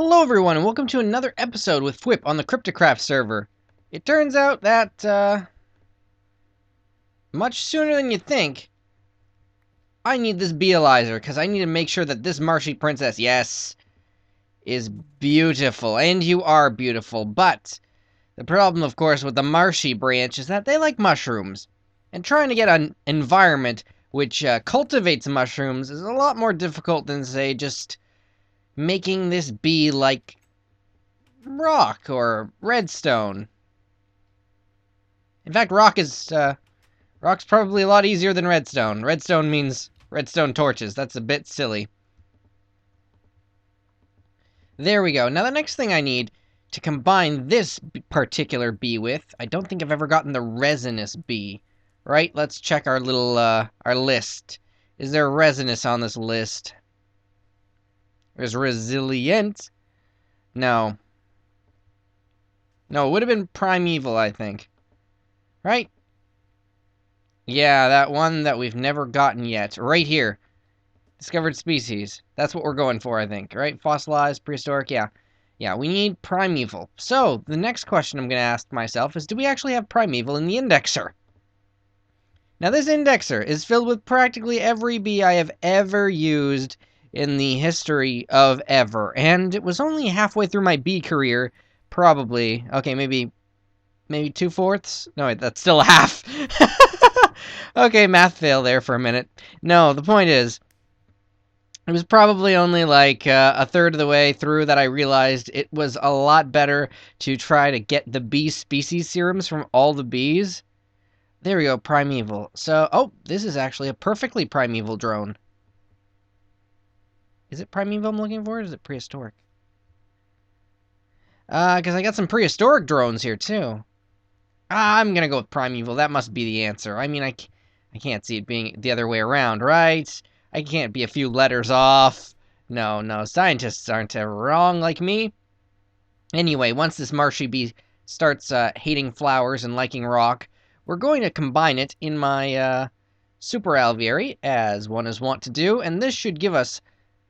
Hello everyone, and welcome to another episode with Fwipp on the Krypto39 server. It turns out that, much sooner than you think, I need this Bealizer, because I need to make sure that this Marshy Princess, yes, is beautiful. And you are beautiful, but the problem, of course, with the Marshy branch is that they like mushrooms. And trying to get an environment which cultivates mushrooms is a lot more difficult than, say, just making this bee like rock or redstone. In fact, rock's probably a lot easier than redstone. Redstone means redstone torches. That's a bit silly. There we go. Now the next thing I need to combine this particular bee with, I don't think I've ever gotten the resinous bee. Right? Let's check our little our list. Is there resinous on this list? There's resilient. No. No, it would have been primeval, I think. Right? Yeah, that one that we've never gotten yet. Right here. Discovered species. That's what we're going for, I think. Right? Fossilized, prehistoric, yeah. Yeah, we need primeval. So, the next question I'm going to ask myself is, do we actually have primeval in the indexer? Now, this indexer is filled with practically every bee I have ever used in the history of ever. And it was only halfway through my bee career, probably. Okay, maybe 2/4? No, wait, that's still a half. Okay, math fail there for a minute. No, the point is, it was probably only like a third of the way through that I realized it was a lot better to try to get the bee species serums from all the bees. There we go, primeval. So, oh, this is actually a perfectly primeval drone. Is it primeval I'm looking for, or is it prehistoric? Because I got some prehistoric drones here, too. I'm gonna go with primeval. That must be the answer. I mean, I can't see it being the other way around, right? I can't be a few letters off. No, scientists aren't wrong like me. Anyway, once this marshy bee starts hating flowers and liking rock, we're going to combine it in my super alveary, as one is wont to do, and this should give us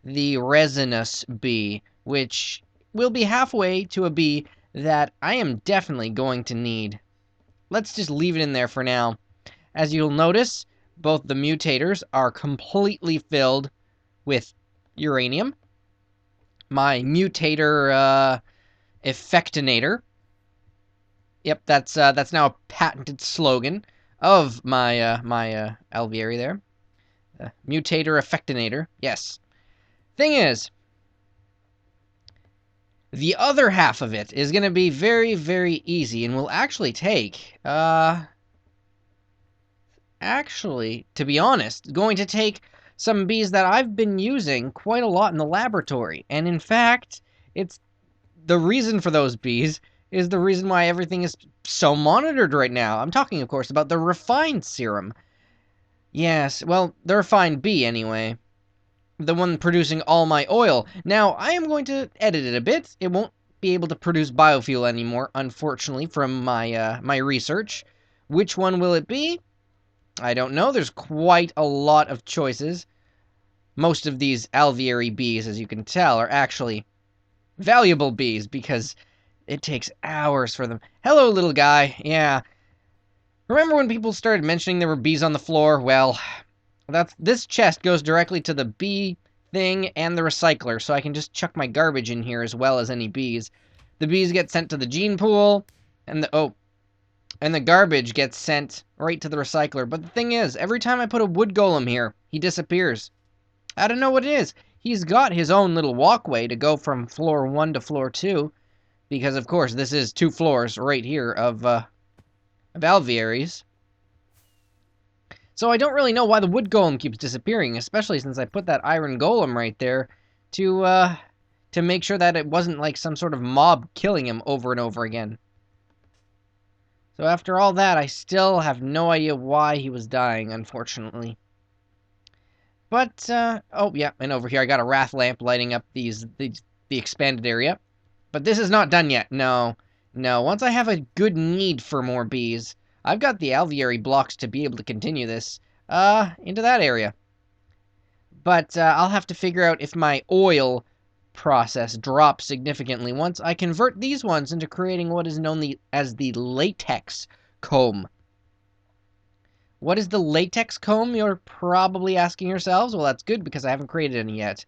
the resinous bee, which will be halfway to a bee that I am definitely going to need. Let's just leave it in there for now. As you'll notice, both the mutators are completely filled with uranium. My mutator effectinator. Yep, that's now a patented slogan of my my alveary there. Mutator effectinator. Yes. Thing is, the other half of it is going to be very, very easy and will actually take, actually, to be honest, going to take some bees that I've been using quite a lot in the laboratory. And in fact, it's the reason for those bees is the reason why everything is so monitored right now. I'm talking, of course, about the refined serum. Yes, well, the refined bee, anyway. The one producing all my oil. Now, I am going to edit it a bit. It won't be able to produce biofuel anymore, unfortunately, from my my research. Which one will it be? I don't know. There's quite a lot of choices. Most of these alveary bees, as you can tell, are actually valuable bees because it takes hours for them. Hello, little guy. Yeah. Remember when people started mentioning there were bees on the floor? Well, this chest goes directly to the bee thing and the recycler, so I can just chuck my garbage in here as well as any bees. The bees get sent to the gene pool, and the garbage gets sent right to the recycler. But the thing is, every time I put a wood golem here, he disappears. I don't know what it is. He's got his own little walkway to go from floor 1 to floor 2, because of course this is 2 floors right here of alvearies. So I don't really know why the wood golem keeps disappearing, especially since I put that iron golem right there to make sure that it wasn't like some sort of mob killing him over and over again. So after all that, I still have no idea why he was dying, unfortunately. But, oh yeah, and over here I got a wrath lamp lighting up the expanded area. But this is not done yet, no. Once I have a good need for more bees, I've got the alveary blocks to be able to continue this, into that area. But, I'll have to figure out if my oil process drop significantly once I convert these ones into creating what is known as the latex comb. What is the latex comb, you're probably asking yourselves? Well, that's good because I haven't created any yet.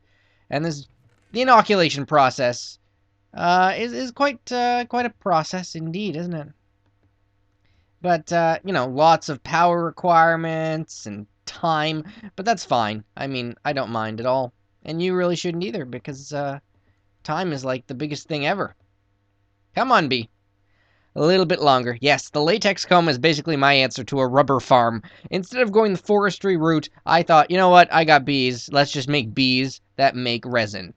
And the inoculation process is quite a process indeed, isn't it? But, you know, lots of power requirements and time, but that's fine. I mean, I don't mind at all. And you really shouldn't either, because, time is like the biggest thing ever. Come on, bee. A little bit longer. Yes, the latex comb is basically my answer to a rubber farm. Instead of going the forestry route, I thought, you know what, I got bees. Let's just make bees that make resin.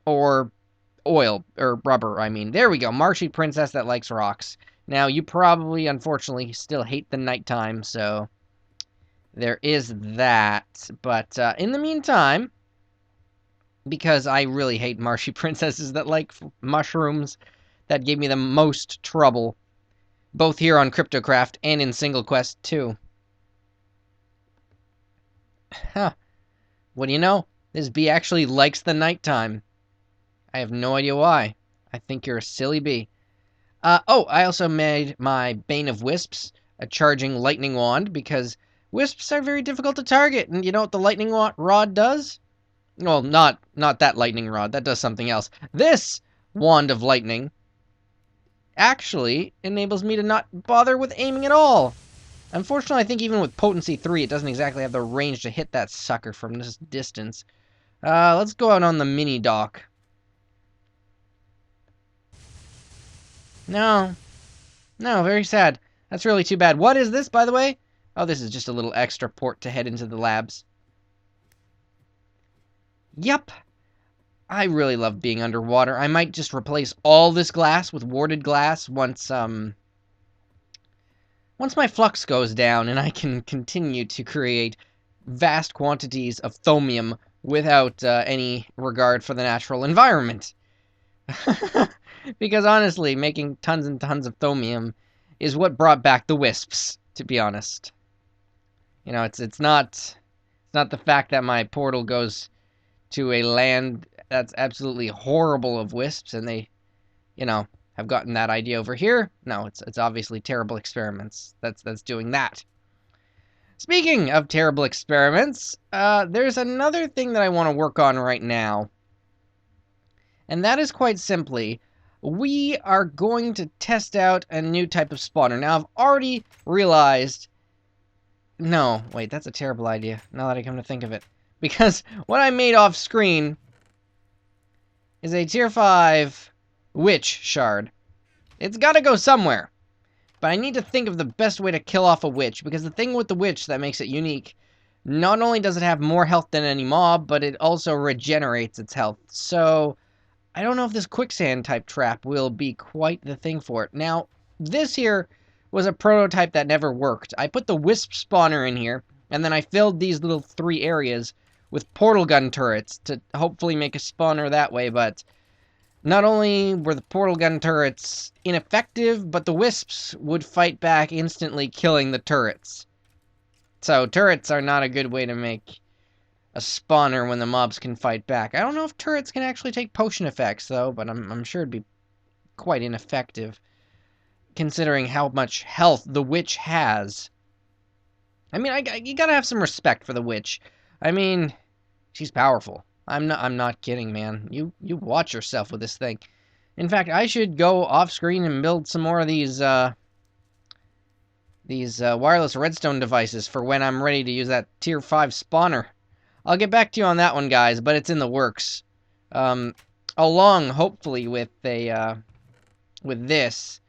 Or oil, or rubber, I mean. There we go, marshy princess that likes rocks. Now, you probably, unfortunately, still hate the nighttime, so there is that. But in the meantime, because I really hate marshy princesses that like mushrooms, that gave me the most trouble, both here on CryptoCraft and in Single Quest 2. Huh. What do you know? This bee actually likes the nighttime. I have no idea why. I think you're a silly bee. Oh, I also made my Bane of Wisps a charging lightning wand because wisps are very difficult to target. And you know what the lightning rod does? Well, not that lightning rod. That does something else. This wand of lightning actually enables me to not bother with aiming at all. Unfortunately, I think even with Potency 3, it doesn't exactly have the range to hit that sucker from this distance. Let's go out on the mini dock. No. No, very sad. That's really too bad. What is this, by the way? Oh, this is just a little extra port to head into the labs. Yup. I really love being underwater. I might just replace all this glass with warded glass once my flux goes down and I can continue to create vast quantities of thaumium without any regard for the natural environment. Because honestly, making tons and tons of thaumium is what brought back the wisps, to be honest. You know, it's not the fact that my portal goes to a land that's absolutely horrible of wisps and they, you know, have gotten that idea over here. No, it's obviously terrible experiments that's doing that. Speaking of terrible experiments, there's another thing that I want to work on right now. And that is quite simply, we are going to test out a new type of spawner. Now, I've already realized... No, wait, that's a terrible idea, now that I come to think of it. Because what I made off screen is a tier 5 witch shard. It's gotta go somewhere. But I need to think of the best way to kill off a witch, because the thing with the witch that makes it unique, not only does it have more health than any mob, but it also regenerates its health. So, I don't know if this quicksand type trap will be quite the thing for it. Now, this here was a prototype that never worked. I put the wisp spawner in here, and then I filled these little 3 areas with portal gun turrets to hopefully make a spawner that way, but not only were the portal gun turrets ineffective, but the wisps would fight back instantly, killing the turrets. So turrets are not a good way to make a spawner when the mobs can fight back. I don't know if turrets can actually take potion effects, though, but I'm sure it'd be quite ineffective, considering how much health the witch has. I mean, you gotta have some respect for the witch. I mean, she's powerful. I'm not kidding, man. You watch yourself with this thing. In fact, I should go off screen and build some more of these wireless redstone devices for when I'm ready to use that tier 5 spawner. I'll get back to you on that one, guys, but it's in the works. Along, hopefully, with this.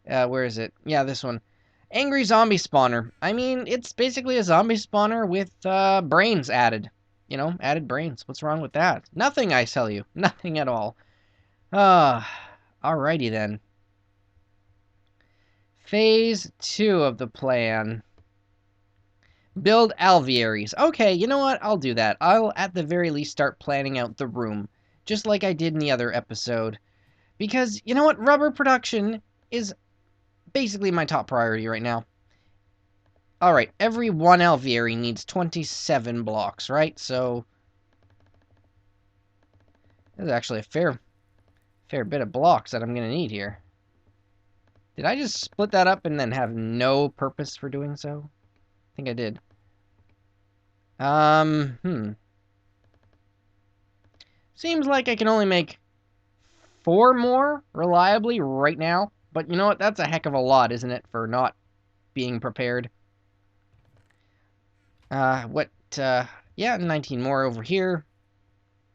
Where is it? Yeah, this one. Angry zombie spawner. I mean, it's basically a zombie spawner with brains added. You know, added brains. What's wrong with that? Nothing, I tell you. Nothing at all. Alrighty then. Phase 2 of the plan. Build alvearies. Okay, you know what? I'll do that. I'll, at the very least, start planning out the room. Just like I did in the other episode. Because, you know what? Rubber production is basically my top priority right now. Alright, every 1 alveary needs 27 blocks, right? So, There's actually a fair bit of blocks that I'm gonna need here. Did I just split that up and then have no purpose for doing so? I think I did. Seems like I can only make 4 more reliably right now. But you know what? That's a heck of a lot, isn't it, for not being prepared? Yeah, 19 more over here.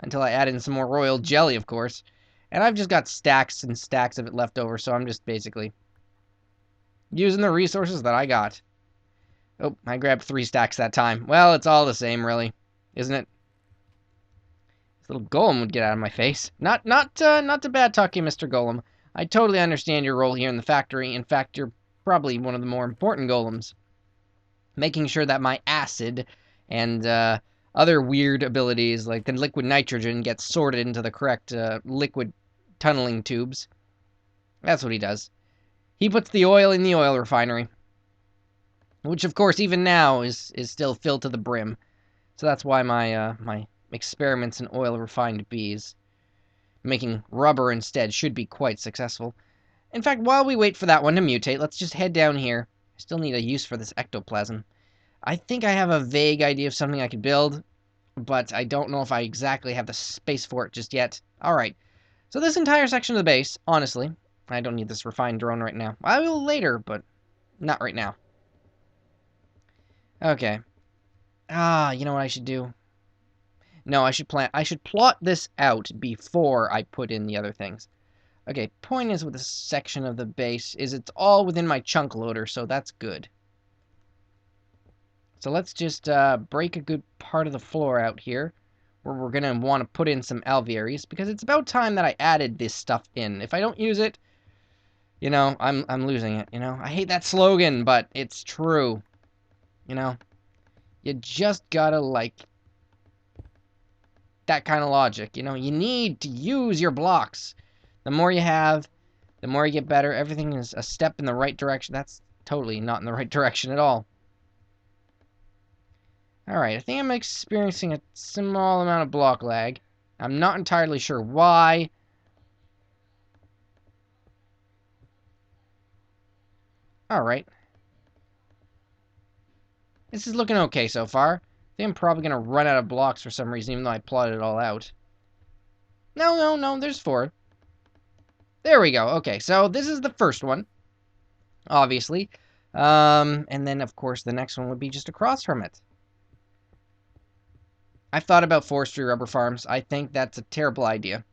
Until I add in some more royal jelly, of course. And I've just got stacks and stacks of it left over, so I'm just basically using the resources that I got. Oh, I grabbed 3 stacks that time. Well, it's all the same, really, isn't it? This little golem would get out of my face. Not to bad talk you, Mr. Golem. I totally understand your role here in the factory. In fact, you're probably one of the more important golems. Making sure that my acid and other weird abilities like the liquid nitrogen gets sorted into the correct liquid tunneling tubes. That's what he does. He puts the oil in the oil refinery. Which, of course, even now is still filled to the brim. So that's why my experiments in oil-refined bees, making rubber instead, should be quite successful. In fact, while we wait for that one to mutate, let's just head down here. I still need a use for this ectoplasm. I think I have a vague idea of something I could build, but I don't know if I exactly have the space for it just yet. Alright, so this entire section of the base, honestly, I don't need this refined drone right now. I will later, but not right now. Okay. You know what I should do? No, I should plot this out before I put in the other things. Okay, point is with this section of the base is it's all within my chunk loader, so that's good. So let's just break a good part of the floor out here, where we're going to want to put in some alvearies, because it's about time that I added this stuff in. If I don't use it, you know, I'm losing it, you know? I hate that slogan, but it's true. You know? You just gotta, like, that kind of logic, you know? You need to use your blocks. The more you have, the more you get better. Everything is a step in the right direction. That's totally not in the right direction at all. Alright, I think I'm experiencing a small amount of block lag. I'm not entirely sure why. Alright. This is looking okay so far. I think I'm probably going to run out of blocks for some reason, even though I plotted it all out. No, there's 4. There we go. Okay, so this is the first one, obviously. And then, of course, the next one would be just across from it. I've thought about forestry rubber farms. I think that's a terrible idea.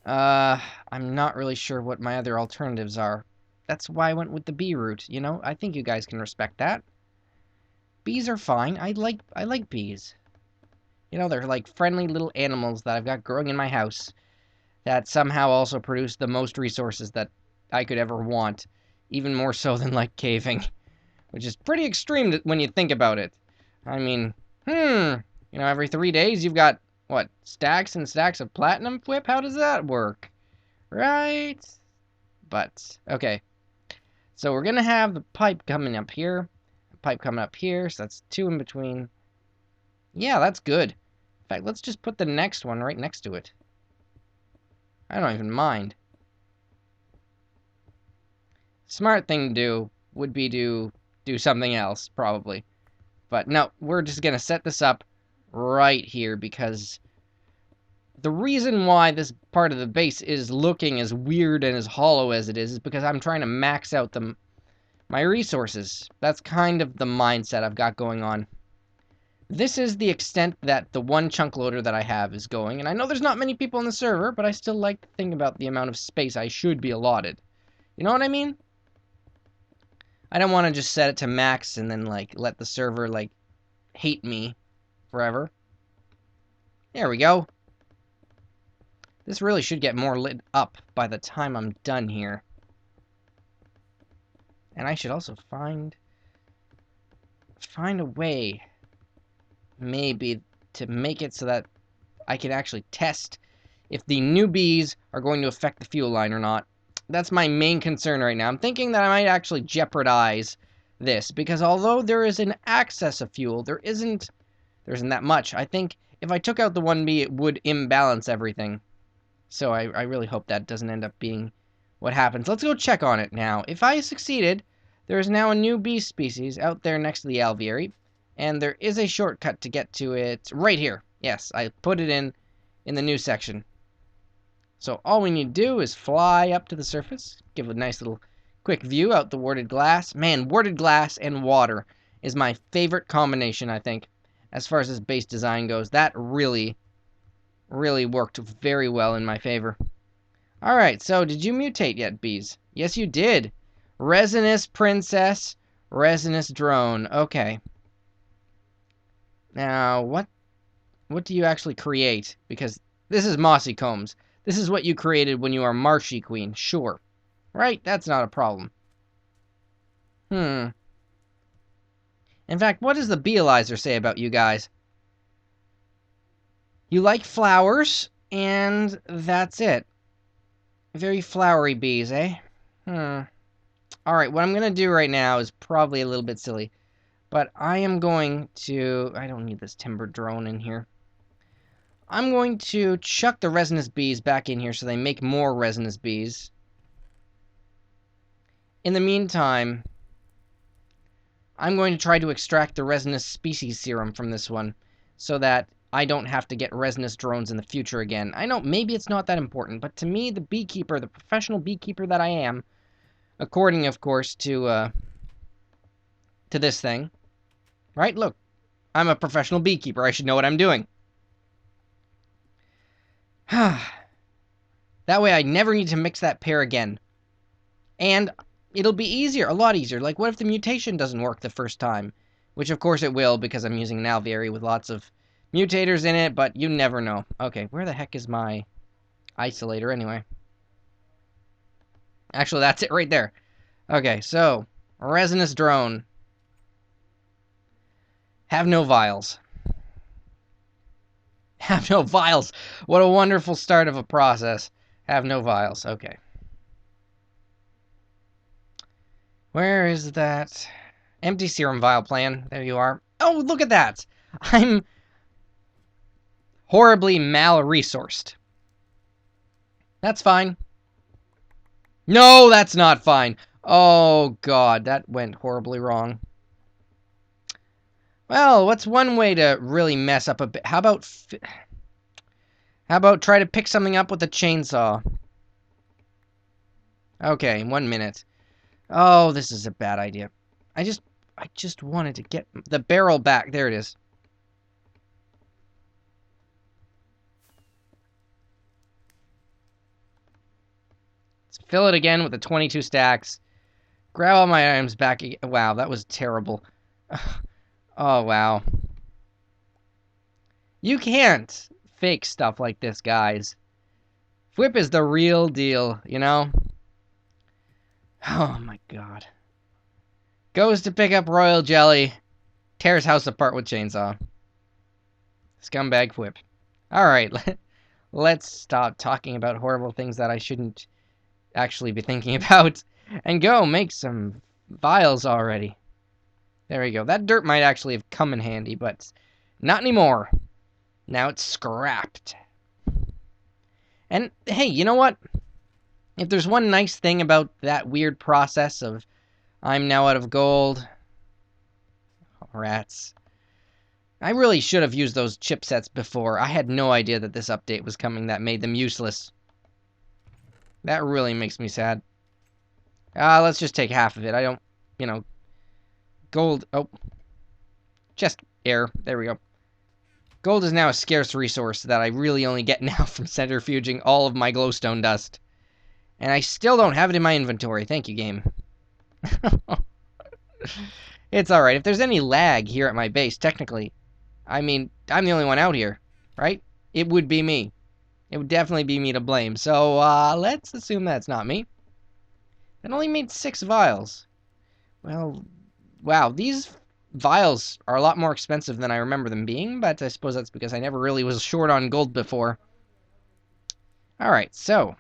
I'm not really sure what my other alternatives are. That's why I went with the bee route, you know? I think you guys can respect that. Bees are fine. I like bees. You know, they're like friendly little animals that I've got growing in my house that somehow also produce the most resources that I could ever want. Even more so than, like, caving. Which is pretty extreme when you think about it. I mean, you know, every 3 days you've got, what, stacks and stacks of platinum, Fwipp? How does that work? Right? But, okay. So we're going to have the pipe coming up here. Pipe coming up here, so that's 2 in between. Yeah, that's good. In fact, let's just put the next one right next to it. I don't even mind. Smart thing to do would be to do something else, probably. But no, we're just going to set this up right here, because the reason why this part of the base is looking as weird and as hollow as it is because I'm trying to max out my resources. That's kind of the mindset I've got going on. This is the extent that the one chunk loader that I have is going, and I know there's not many people on the server, but I still like to think about the amount of space I should be allotted. You know what I mean? I don't want to just set it to max and then, like, let the server, like, hate me forever. There we go. This really should get more lit up by the time I'm done here. And I should also find a way, maybe, to make it so that I can actually test if the new bees are going to affect the fuel line or not. That's my main concern right now. I'm thinking that I might actually jeopardize this, because although there is an excess of fuel, there isn't that much. I think if I took out the one bee, it would imbalance everything. So I really hope that doesn't end up being what happens. Let's go check on it now. If I succeeded, there is now a new bee species out there next to the alveary, and there is a shortcut to get to it right here. Yes, I put it in the new section. So all we need to do is fly up to the surface, give a nice little quick view out the warded glass. Man, warded glass and water is my favorite combination, I think, as far as this base design goes. That really worked very well in my favor. Alright, so did you mutate yet, bees? Yes, you did. Resinous princess, resinous drone. Okay. Now, what do you actually create? Because this is mossy combs. This is what you created when you are marshy queen. Sure. Right? That's not a problem. In fact, what does the Beealizer say about you guys? You like flowers, and that's it. Very flowery bees, eh? Alright, what I'm going to do right now is probably a little bit silly. But I am going to... I don't need this timber drone in here. I'm going to chuck the resinous bees back in here so they make more resinous bees. In the meantime, I'm going to try to extract the resinous species serum from this one so that I don't have to get resinous drones in the future again. I know, maybe it's not that important, but to me, the beekeeper, the professional beekeeper that I am, according, of course, to this thing, right? Look, I'm a professional beekeeper. I should know what I'm doing. That way I never need to mix that pair again. And it'll be easier, a lot easier. Like, what if the mutation doesn't work the first time? Which, of course, it will, because I'm using an alveary with lots of mutators in it, but you never know. Okay, where the heck is my isolator, anyway? Actually, that's it right there. Okay, so, resinous drone. Have no vials. Have no vials. What a wonderful start of a process. Have no vials. Okay. Where is that? Empty serum vial plan. There you are. Oh, look at that. I'm horribly mal-resourced. That's fine. No, that's not fine. Oh, God. That went horribly wrong. Well, what's one way to really mess up a bit? How about try to pick something up with a chainsaw? Okay, 1 minute. Oh, this is a bad idea. I just wanted to get the barrel back. There it is. Let's fill it again with the 22 stacks. Grab all my items back. Wow, that was terrible. Oh, wow. You can't fake stuff like this, guys. Fwipp is the real deal, you know? Oh, my God. Goes to pick up royal jelly. Tears house apart with chainsaw. Scumbag Fwipp. Alright, let's stop talking about horrible things that I shouldn't actually be thinking about. And go make some vials already. There we go. That dirt might actually have come in handy, but not anymore. Now it's scrapped. And, hey, you know what? If there's one nice thing about that weird process of I'm now out of gold. Oh, rats. I really should have used those chipsets before. I had no idea that this update was coming that made them useless. That really makes me sad. Let's just take half of it. I don't, you know... Gold, oh. Just air, there we go. Gold is now a scarce resource that I really only get now from centrifuging all of my glowstone dust. And I still don't have it in my inventory. Thank you, game. It's alright. If there's any lag here at my base, technically, I mean, I'm the only one out here, right? It would be me. It would definitely be me to blame. So, let's assume that's not me. That only made 6 vials. Well... Wow, these vials are a lot more expensive than I remember them being, but I suppose that's because I never really was short on gold before. Alright, so.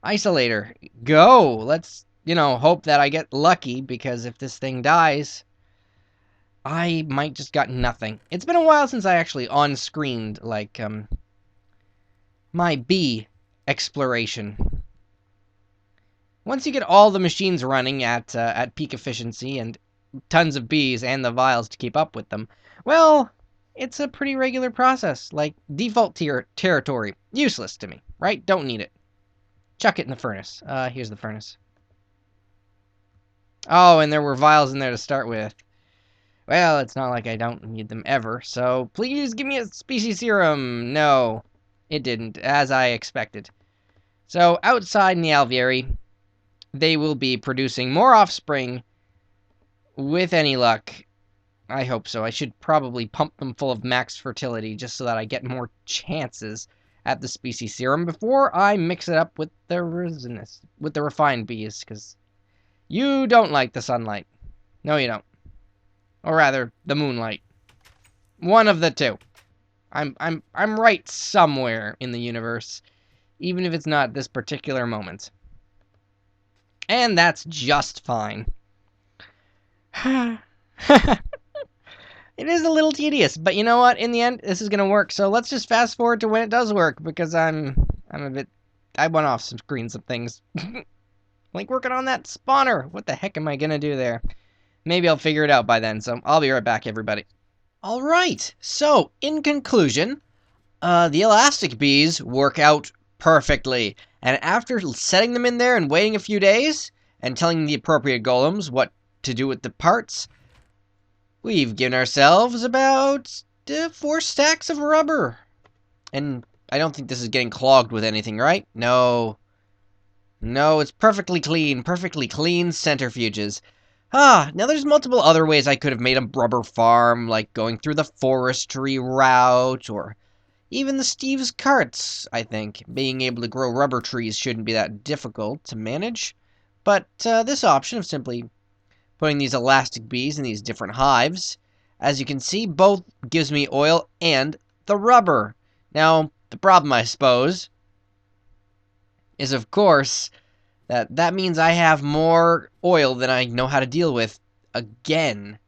Isolator. Go! Let's, you know, hope that I get lucky, because if this thing dies, I might just got nothing. It's been a while since I actually on-screened, like, my bee exploration. Once you get all the machines running at peak efficiency and tons of bees and the vials to keep up with them, well, it's a pretty regular process. Like, default territory. Useless to me, right? Don't need it. Chuck it in the furnace. Here's the furnace. Oh, and there were vials in there to start with. Well, it's not like I don't need them ever, so please give me a species serum. No, it didn't, as I expected. So, outside in the alveary, they will be producing more offspring with any luck. I hope so. I should probably pump them full of max fertility just so that I get more chances at the species serum before I mix it up with the refined bees, because you don't like the sunlight. No, you don't. Or rather, the moonlight. One of the two. I'm right somewhere in the universe, even if it's not this particular moment. And that's just fine. It is a little tedious, but you know what? In the end, this is gonna work. So let's just fast forward to when it does work, because I went off some screen some things. Like working on that spawner. What the heck am I gonna do there? Maybe I'll figure it out by then. So I'll be right back, everybody. All right. So in conclusion, the elastic bees work out perfectly, and after setting them in there and waiting a few days and telling the appropriate golems what to do with the parts, we've given ourselves about 4 stacks of rubber. And I don't think this is getting clogged with anything, right? No. No, it's perfectly clean centrifuges. Now there's multiple other ways I could have made a rubber farm, like going through the forestry route, or even the Steve's carts, I think. Being able to grow rubber trees shouldn't be that difficult to manage. But this option of simply putting these elastic bees in these different hives, as you can see, both gives me oil and the rubber. Now, the problem, I suppose, is of course that means I have more oil than I know how to deal with again.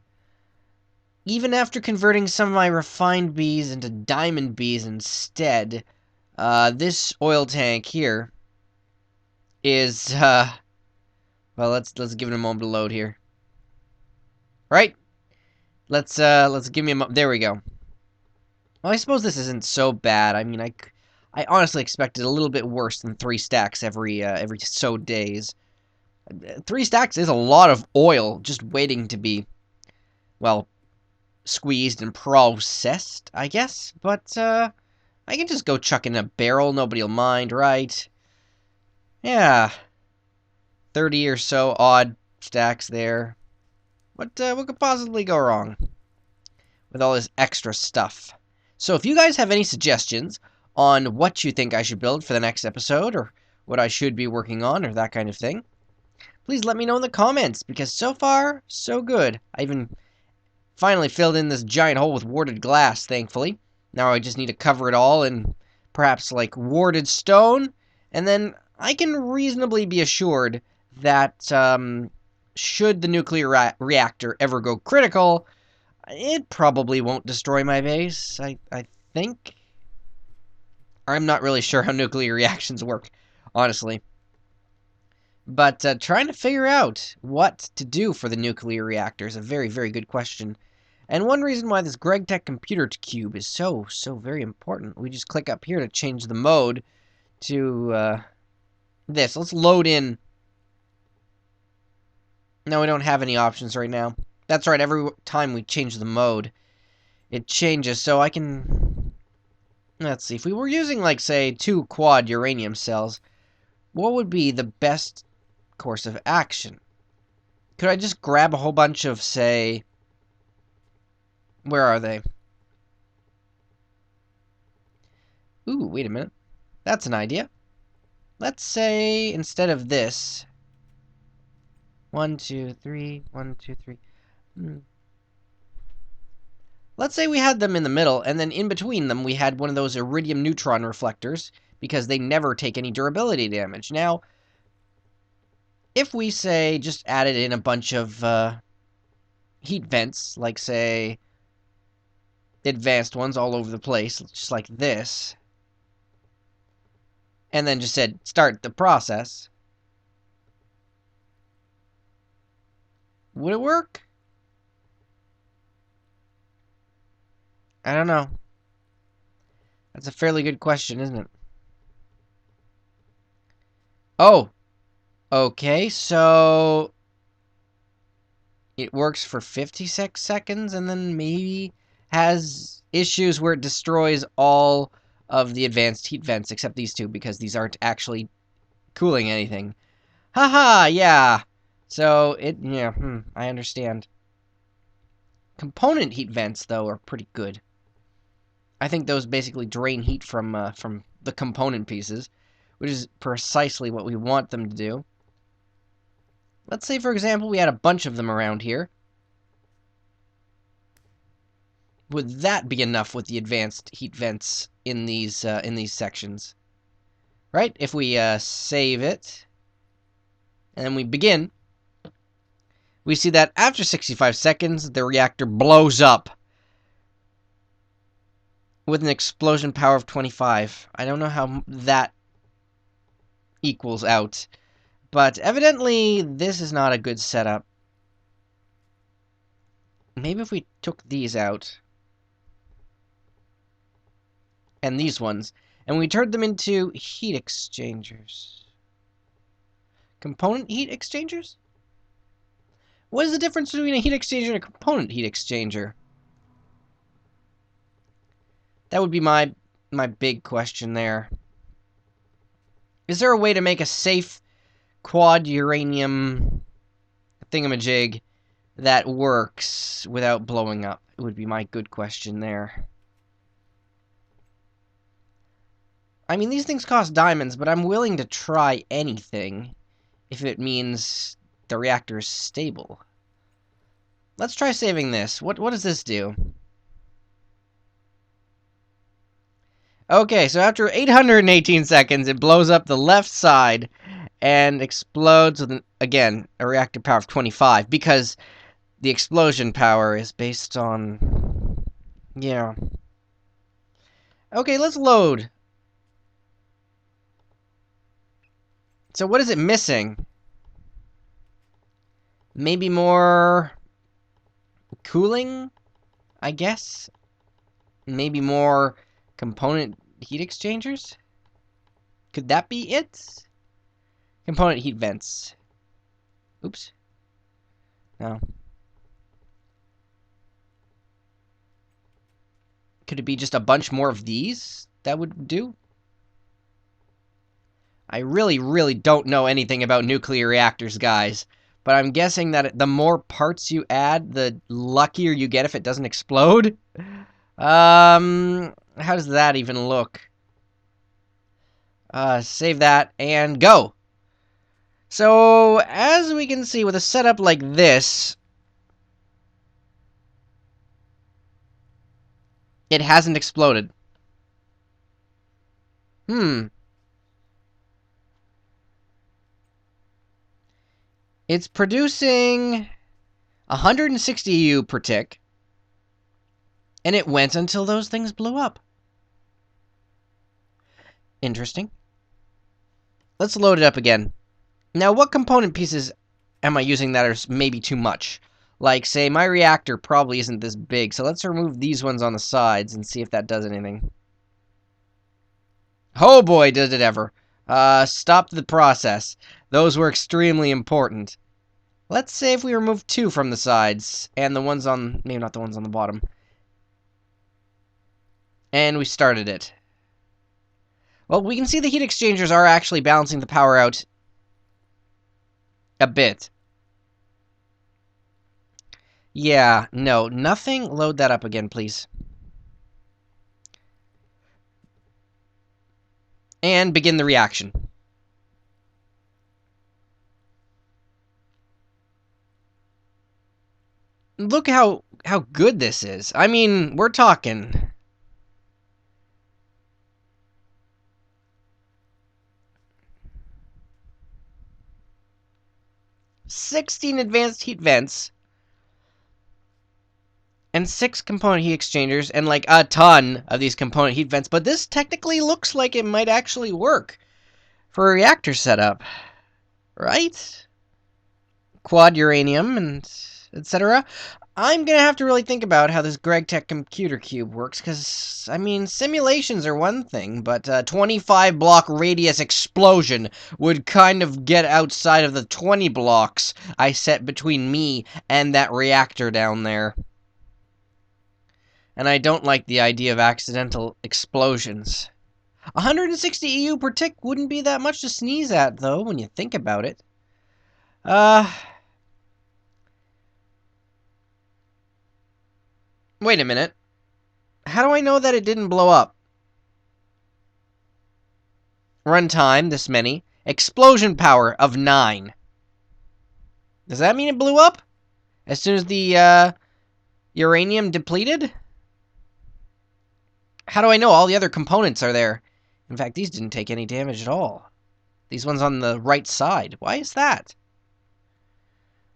Even after converting some of my refined bees into diamond bees instead, this oil tank here is, well, let's give it a moment to load here. Right? Let's give me a moment. There we go. Well, I suppose this isn't so bad. I mean, I honestly expected a little bit worse than 3 stacks every so days. 3 stacks is a lot of oil just waiting to be, well, squeezed and processed, I guess. But I can just go chuck in a barrel. Nobody'll mind, right? Yeah, 30 or so odd stacks there. What could possibly go wrong with all this extra stuff? So if you guys have any suggestions on what you think I should build for the next episode, or what I should be working on, or that kind of thing, please let me know in the comments, because so far, so good. I even finally filled in this giant hole with warded glass, thankfully. Now I just need to cover it all in perhaps like warded stone, and then I can reasonably be assured that should the nuclear reactor ever go critical, it probably won't destroy my base, I think. I'm not really sure how nuclear reactions work, honestly. But trying to figure out what to do for the nuclear reactor is a very, very good question. And one reason why this GregTech computer cube is so very important. We just click up here to change the mode to this. Let's load in. No, we don't have any options right now. That's right, every time we change the mode, it changes. So I can... Let's see, if we were using, like, say, 2 quad uranium cells, what would be the best course of action? Could I just grab a whole bunch of, say... Where are they? Ooh, wait a minute. That's an idea. Let's say, instead of this... 1, 2, 3, 1, 2, 3... Let's say we had them in the middle, and then in between them we had one of those iridium neutron reflectors, because they never take any durability damage. Now, if we, say, just added in a bunch of heat vents, like, say, advanced ones all over the place, just like this, and then just said, start the process, would it work? I don't know. That's a fairly good question, isn't it? Oh, okay, so it works for 56 seconds and then maybe has issues where it destroys all of the advanced heat vents except these two because these aren't actually cooling anything. Haha, yeah. So yeah, I understand. Component heat vents though are pretty good. I think those basically drain heat from the component pieces, which is precisely what we want them to do. Let's say, for example, we had a bunch of them around here. Would that be enough with the advanced heat vents in these sections? Right? If we save it, and then we begin, we see that after 65 seconds, the reactor blows up with an explosion power of 25. I don't know how that equals out, but evidently this is not a good setup. Maybe if we took these out, and these ones, and we turned them into heat exchangers. Component heat exchangers? What is the difference between a heat exchanger and a component heat exchanger? That would be my big question there. Is there a way to make a safe quad uranium thingamajig that works without blowing up? It would be my good question there. I mean, these things cost diamonds, but I'm willing to try anything if it means the reactor is stable. Let's try saving this. What does this do? Okay, so after 818 seconds, it blows up the left side and explodes with, again, a reactor power of 25, because the explosion power is based on... yeah. Okay, let's load. So what is it missing? Maybe more cooling, I guess? Maybe more component heat exchangers? Could that be it? Component heat vents. Oops. No. Could it be just a bunch more of these that would do? I really, really don't know anything about nuclear reactors, guys. But I'm guessing that the more parts you add, the luckier you get if it doesn't explode. How does that even look? Save that and go. So, as we can see with a setup like this, it hasn't exploded. It's producing 160 EU per tick, and it went until those things blew up. Interesting. Let's load it up again. Now, what component pieces am I using that are maybe too much? Like, say, my reactor probably isn't this big, so let's remove these ones on the sides and see if that does anything. Oh boy, did it ever. Stop the process. Those were extremely important. Let's say if we remove two from the sides, and the ones on... maybe not the ones on the bottom. And we started it. Well, we can see the heat exchangers are actually balancing the power out a bit. Yeah, no, nothing. Load that up again, please. And begin the reaction. Look how good this is. I mean, we're talking... 16 advanced heat vents. and 6 component heat exchangers, and like a ton of these component heat vents, but this technically looks like it might actually work for a reactor setup, right? Quad uranium and etc. I'm gonna have to really think about how this GregTech computer cube works, because, I mean, simulations are one thing, but a 25 block radius explosion would kind of get outside of the 20 blocks I set between me and that reactor down there. And I don't like the idea of accidental explosions. 160 EU per tick wouldn't be that much to sneeze at, though, when you think about it. Wait a minute. How do I know that it didn't blow up? Runtime, this many. Explosion power of 9. Does that mean it blew up? As soon as the, uranium depleted? How do I know all the other components are there? In fact, these didn't take any damage at all. These ones on the right side. Why is that?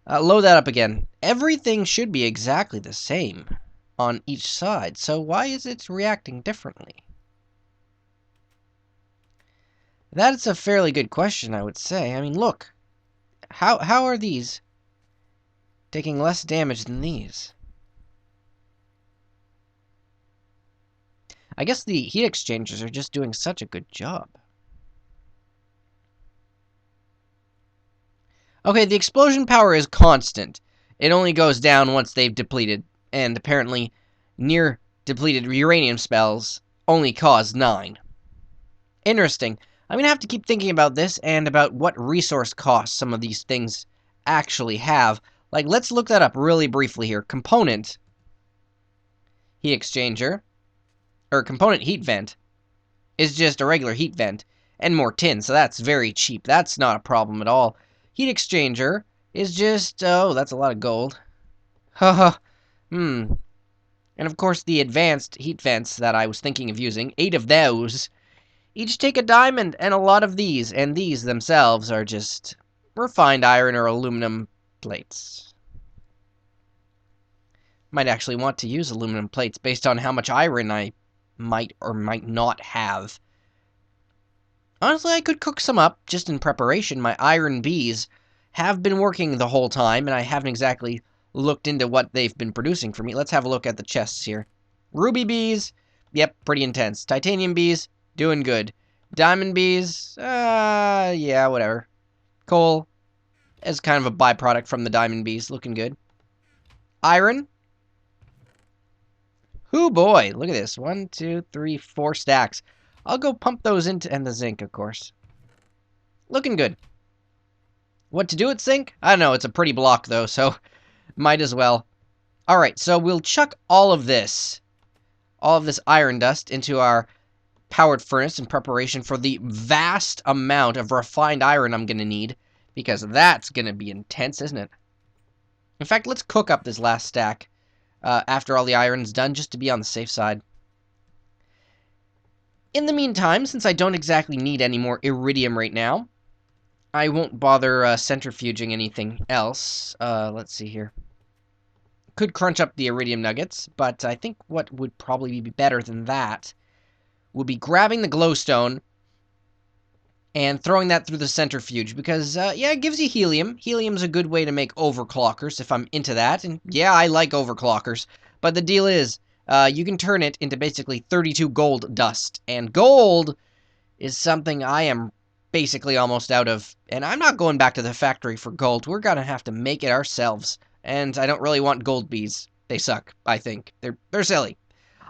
Load that up again. Everything should be exactly the same on each side, so why is it reacting differently? That's a fairly good question, I would say. I mean, look. How are these taking less damage than these? I guess the heat exchangers are just doing such a good job. Okay, the explosion power is constant. It only goes down once they've depleted, and apparently near depleted uranium spells only cause 9. Interesting. I'm going to have to keep thinking about this and about what resource costs some of these things actually have. Like, let's look that up really briefly here. Component heat exchanger, or component heat vent, is just a regular heat vent and more tin, so that's very cheap. That's not a problem at all. Heat exchanger is just, oh, that's a lot of gold. Haha, And of course the advanced heat vents that I was thinking of using, 8 of those, each take a diamond and a lot of these, and these themselves are just refined iron or aluminum plates. Might actually want to use aluminum plates based on how much iron I might or might not have. Honestly, I could cook some up, just in preparation. My iron bees have been working the whole time, and I haven't exactly looked into what they've been producing for me. Let's have a look at the chests here. Ruby bees, yep, pretty intense. Titanium bees, doing good. Diamond bees, yeah, whatever. Coal, as kind of a byproduct from the diamond bees, looking good. Iron. Hoo boy, look at this. 1, 2, 3, 4 stacks. I'll go pump those into, and the zinc, of course. Looking good. What to do with zinc? I don't know, it's a pretty block though, so might as well. Alright, so we'll chuck all of this iron dust into our powered furnace in preparation for the vast amount of refined iron I'm going to need, because that's going to be intense, isn't it? In fact, let's cook up this last stack after all the iron's done, just to be on the safe side. In the meantime, since I don't exactly need any more iridium right now, I won't bother centrifuging anything else. Let's see here. Could crunch up the iridium nuggets, but I think what would probably be better than that would be grabbing the glowstone and throwing that through the centrifuge, because, yeah, it gives you helium. Helium's a good way to make overclockers, if I'm into that, and yeah, I like overclockers. But the deal is, you can turn it into basically 32 gold dust, and gold is something I am basically almost out of, and I'm not going back to the factory for gold. We're gonna have to make it ourselves, and I don't really want gold bees. They suck, I think. They're silly.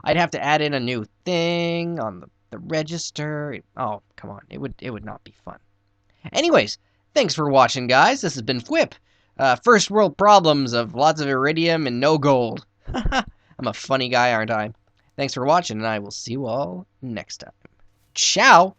I'd have to add in a new thing on the register. Oh, come on. It would not be fun. Anyways, thanks for watching, guys. This has been Fwipp. First world problems of lots of iridium and no gold. I'm a funny guy, aren't I? Thanks for watching, and I will see you all next time. Ciao!